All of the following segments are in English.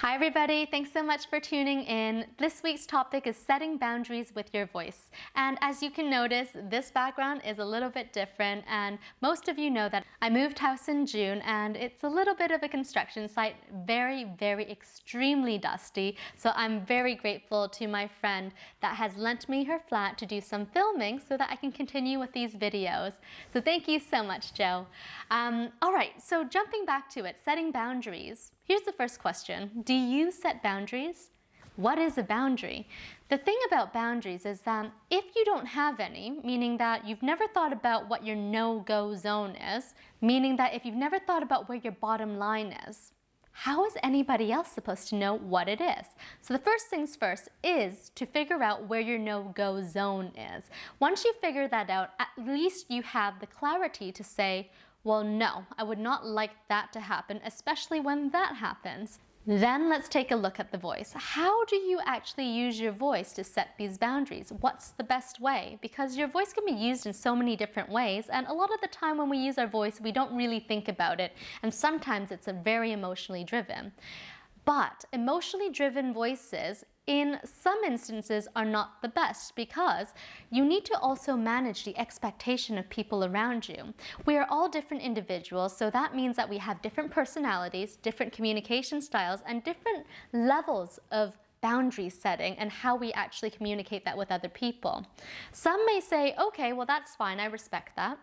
Hi everybody, thanks so much for tuning in. This week's topic is setting boundaries with your voice. And as you can notice, this background is a little bit different, and most of you know that I moved house in June and it's a little bit of a construction site, very extremely dusty. So I'm very grateful to my friend that has lent me her flat to do some filming so that I can continue with these videos. So thank you so much, Joe. Alright, so jumping back to it, setting boundaries. Here's the first question. Do you set boundaries? What is a boundary? The thing about boundaries is that if you don't have any, meaning that you've never thought about what your no-go zone is, meaning that if you've never thought about where your bottom line is, how is anybody else supposed to know what it is? So the first things first is to figure out where your no-go zone is. Once you figure that out, at least you have the clarity to say, well, no, I would not like that to happen, especially when that happens. Then let's take a look at the voice. How do you actually use your voice to set these boundaries? What's the best way? Because your voice can be used in so many different ways, and a lot of the time when we use our voice, we don't really think about it, and sometimes it's very emotionally driven. But emotionally driven voices in some instances are not the best because you need to also manage the expectation of people around you. We are all different individuals, so that means that we have different personalities, different communication styles, and different levels of boundary setting and how we actually communicate that with other people. Some may say, okay, well that's fine, I respect that.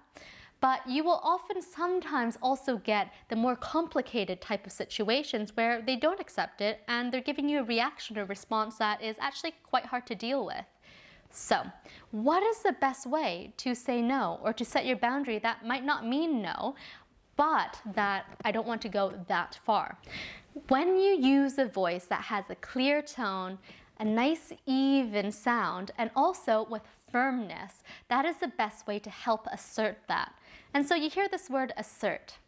But you will often sometimes also get the more complicated type of situations where they don't accept it and they're giving you a reaction or response that is actually quite hard to deal with. So, what is the best way to say no or to set your boundary that might not mean no, but that I don't want to go that far? When you use a voice that has a clear tone, a nice even sound, and also with firmness, that is the best way to help assert that. And so you hear this word assert.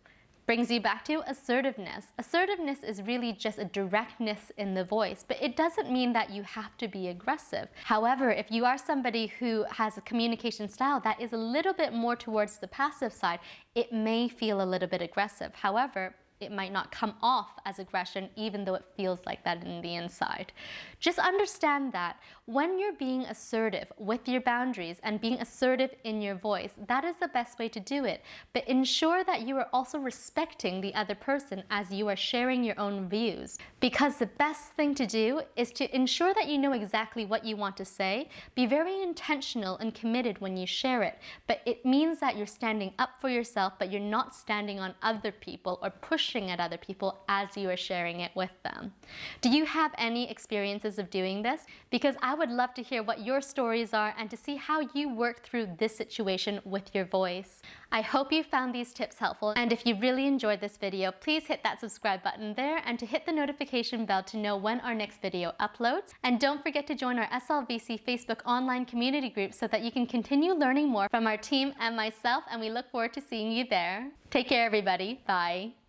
Brings you back to assertiveness. Assertiveness is really just a directness in the voice, but it doesn't mean that you have to be aggressive. However, if you are somebody who has a communication style that is a little bit more towards the passive side, it may feel a little bit aggressive. However, it might not come off as aggression even though it feels like that in the inside. Just understand that when you're being assertive with your boundaries and being assertive in your voice, that is the best way to do it. But ensure that you are also respecting the other person as you are sharing your own views. Because the best thing to do is to ensure that you know exactly what you want to say. Be very intentional and committed when you share it. But it means that you're standing up for yourself, but you're not standing on other people or pushing at other people as you are sharing it with them. Do you have any experiences of doing this? Because I would love to hear what your stories are and to see how you work through this situation with your voice. I hope you found these tips helpful, and if you really enjoyed this video, please hit that subscribe button there and to hit the notification bell to know when our next video uploads. And don't forget to join our SLVC Facebook online community group so that you can continue learning more from our team and myself, and we look forward to seeing you there. Take care everybody, bye.